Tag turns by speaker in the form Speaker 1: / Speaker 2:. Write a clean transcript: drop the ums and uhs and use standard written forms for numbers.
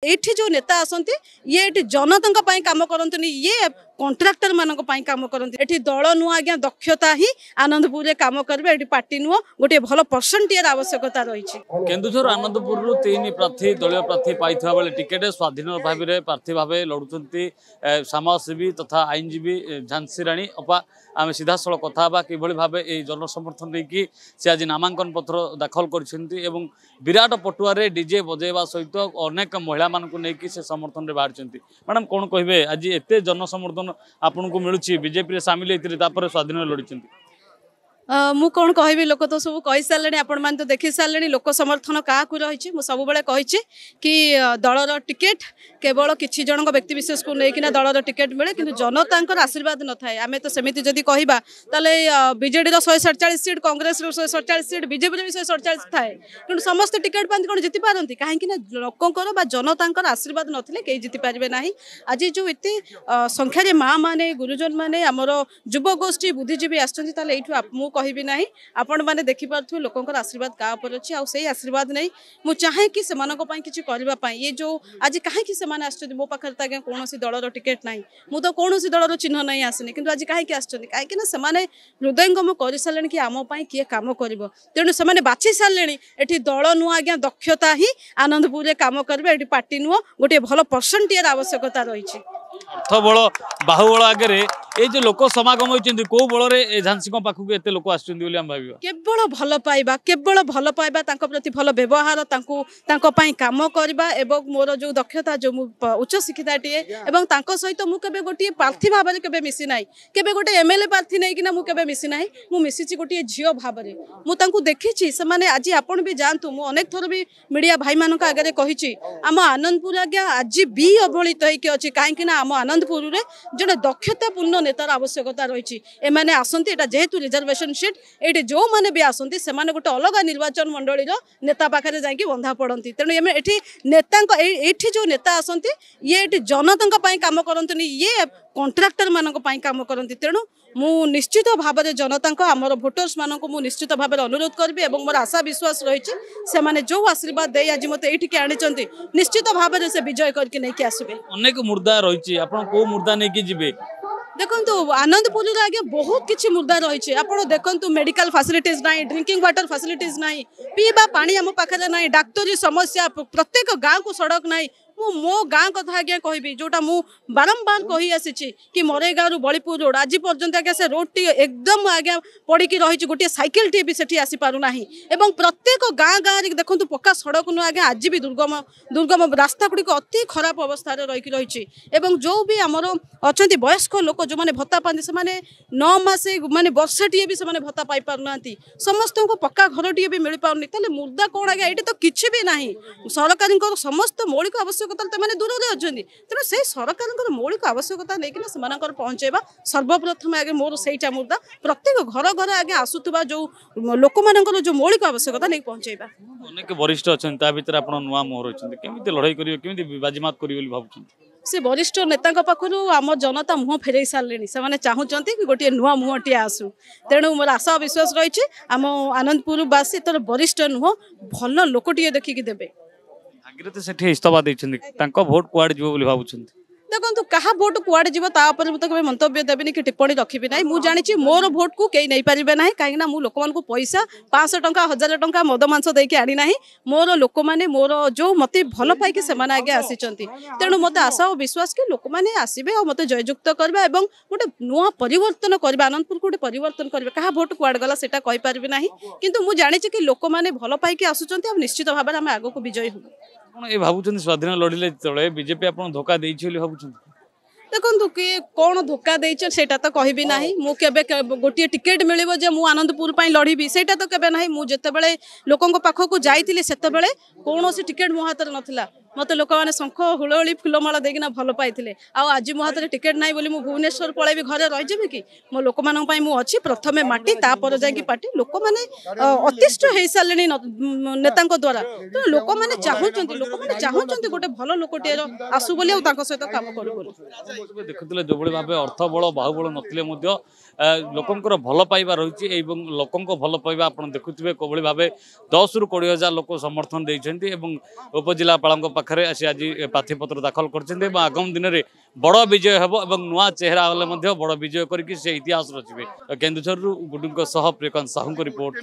Speaker 1: एठी जो नेता आसंती ये एठी जनता पाई काम करंतनी ये कॉन्ट्रैक्टर मानक पाई काम करंती एठी दल नुआ आज्ञा दक्षता ही आनंदपुर रे काम करबे एठी पार्टी नुआ गोटे भलो परसेंटेज आवश्यकता रही
Speaker 2: केन्दुझर आनंदपुर रु 3 प्रार्थी दलीय प्रार्थी पाइथिबा बेले टिकेट स्वाधीन भाव में प्रार्थी भाव लड़ुचंती समाजसेवी तथा आईनजीवी झांसी राणी अपा आम सीधा सड़क कथा कि भाव ये जनसमर्थन देकी से आज नामांकन पत्र दाखल कर विराट पटुआरे डीजे बजेवा सहित अनेक महिला मानक नहीं से समर्थन में बाहर मैडम कौन कहे आज एत जनसमर्थन आपन को मिलूँ बीजेपी सामिल होते स्वाधीन लड़ी
Speaker 1: मु कौन कहबी लोक तो सब कही सारे आपण मैंने तो देखी सारे लोक समर्थन क्या रही सब कही कि दलर टिकेट केवल किसी जन व्यक्ति विशेष को लेकिन दलर टिकेट मिले कि जनता आशीर्वाद न थाए आम तो सेमती जदि कहवा BJD 147 seat Congress 147 seat BJP 147 थाए कि समस्त टिकेट पाती कौन जीति पारती कहीं लोकंर जनता आशीर्वाद नथिले कहीं जीति पारे ना आज जो एत संख्यार माँ मैंने गुरुजन मैंने आमर युवगोष्ठी बुद्धिजीवी आसू कहबी ना आपण मैंने देखिपे लोक आशीर्वाद क्या अच्छी आई आशीर्वाद नहीं मुझे चाहे कि किसी करने ये जो आज कहीं आस मो पाखे तो आज्ञा कौन दलर टिकेट ना मुझे कौन दलर चिन्ह नहीं आसनी कि आज कहीं कहीं हृदयंगम कर सारे कि आम किए कम कर तेणु से बाछी सारे ये दल नुआ आज्ञा दक्षता ही आनंदपुर रे काम करेंगे ये पार्टी नुह गोटे भल परसेंटेज आवश्यकता रही
Speaker 2: अर्थ बल बाहुबल आगे ये जो लोक समागम होती कौ बल झांसी पाखक एत लोक आम भाव
Speaker 1: केवल भल पाइबा केवल भल पाइबा प्रति भल व्यवहार काम करवा एवं मोर जो दक्षता जो उच्च शिक्षिताटे सहित मुझे गोटे प्रार्थी भाव में केवे मिसी ना केवे गोटे एमएलए प्रार्थी नहीं कि मुझे मिसी ना मिसी गोटे झील भाव में मुझे देखी से आज आपड़ भी जातु मुझे अनेक थर भी मीडिया भाई मान आगे कही आम आनंदपुर आज्ञा आज भी अवहेलित होती कहीं आम आनंदपुर रे जड़े दक्षतापूर्ण नेतार आवश्यकता रही एमाने आसंती एटा जेहेतु रिजर्वेशन सीट ये जो मैंने भी आसंती से गोटे अलग निर्वाचन मंडली नेता पाखे जाकि बंधा पड़ती तेणु ये नेता जो नेता आसंती ये जनता पाई काम करंतनी ये कॉन्ट्रैक्टर मानक पाई काम करंती तेणु मु निश्चित भाव में जनता आमर भोटर्स मानक मु निश्चित भाव में अनुरोध करी और मोर आशा विश्वास रही से माने जो आशीर्वाद दे आज मत ये आनी निश्चित भाव में से विजय करके नहीं आसबे
Speaker 2: अनेक मुर्दा रही आपड़ मुर्दा नहीं जी
Speaker 1: देखो आनंदपुर आगे बहुत किसी मुर्दा रही आप देखो मेडिकल फैसिलिटीज ना ड्रिंकिंग वाटर फैसिलिटीज ना पीवा पानी आम पाखे ना डाक्तरी समस्या प्रत्येक गाँव को सड़क ना मो गाँ कथा आज्ञा कहबी जोटा मु बारंबार कही आसी कि मरेगा रु बड़ीपुर रोड आज पर्यंत आज्ञा से रोड टी एकदम आज्ञा पड़ी रही गोटे साइकेल टी भी सेठी आसी पारु नाही एवं प्रत्येक गाँ गाँ रे देखंतु पक्का सड़क नु आज्ञा आज भी दुर्गम दुर्गम रास्ता गुड़िक अति खराब अवस्था रही एवं जो भी आमर अच्छा वयस्क लोक जो मैंने भत्ता पाती से 9 मासे माने वर्षे टी भी से भत्ता पाई पारना समस्त को पक्का घर टी भी मिल पारनी ताले मुर्दा कौन आज्ञा ये तो किसी भी ना सरकार समस्त मौलिक आवश्यकता मैंने दूर अच्छा तेणु से सरकार मौलिक आवश्यकता नहीं पहुंचेबा सर्वप्रथम आगे मोर से मुर्दा प्रत्येक घर घर आगे आसुवा जो लोक मान जो मौलिक आवश्यकता नहीं पहुंचेबा
Speaker 2: अनेक वरिष्ठ अच्छा आप नुआ मोहर अच्छा लड़ाई करेंगे बाजीमात करेंगे भावुँ
Speaker 1: से वरिष्ठ नेता पाखु आम जनता मुह फेर सारे से चाहूँगी कि गोटे नुआ मुहटे आसू तेणु मोर आशा विश्वास रही आम आनंदपुर बासी तर वरिष्ठ नुह भल लोकटे देखिकी देवे
Speaker 2: आगे इस्तफा देते भोट कुआड़े जी भावुं
Speaker 1: देखो क्या भोट कुआड़े जीव तापर मुझे कभी मंतव्य देवी कि टिप्पणी रखी ना मुझे जानी मोर भोट को कई नहीं पारे ना कहीं लोक मान पैसा 500 टंका 1000 टंका मद मांस देकी आनी ना मोर लोक मैंने मोर जो मत भल पाई से आगे आसी तेणु मत आशा और विश्वास कि लोक मैंने आसबे और मत जययुक्त करवा और गोटे नुआ परिवर्तन करवा आनंदपुर को गोटे परिवर्तन करवा क्या भोट कुआड़े गला से कहींपारि ना कि मुझे जानी कि लोक मैंने भल पाई आसुँच निश्चित भाव में आम आग को विजयी हूँ
Speaker 2: ये भावुं स्वाधीन लड़िले जो बीजेपी आप धोखा भावुं
Speaker 1: देखो किए कौन धोखा देते से तो कहबी ना मुझे गोटे टिकेट मिल आनंदपुर लड़बी से तो केवे ना मुझे लोकों पाखक जाइली से कौन टिकेट मो हाथ नाला मत लोक मैंने शंख हुलहुली फुलमाला देना भल पाई आज मो हाथ टिकेट ना बोली भुवनेश्वर पलैबी घरे रहीजी कि मो लोक अच्छी प्रथम माटी तापर जाकि पार्टी लोक मैंने अतिष्ठ हो सारे नेता द्वारा तो लोक मैंने चाहते गोटे भल लोकटे आसू बोली सहित काम करूँ
Speaker 2: देखुले जो भाव अर्थ बल बाहुबल नथिले लोकंर भल पाइबा रही लोकों भल पाइबा आप देखुए कौन भाव 10 ରୁ 20 हज़ार लोक समर्थन देते उपजिलापाल पाखे आसी आज प्रार्थीपत्र दाखल कर आगामी दिन में बड़ विजय हम और नुआ चेहरा हेल्ले बड़ विजय करके इतिहास रचिबे केन्दुझर गुडुंक सह प्रियकांत साहू रिपोर्ट।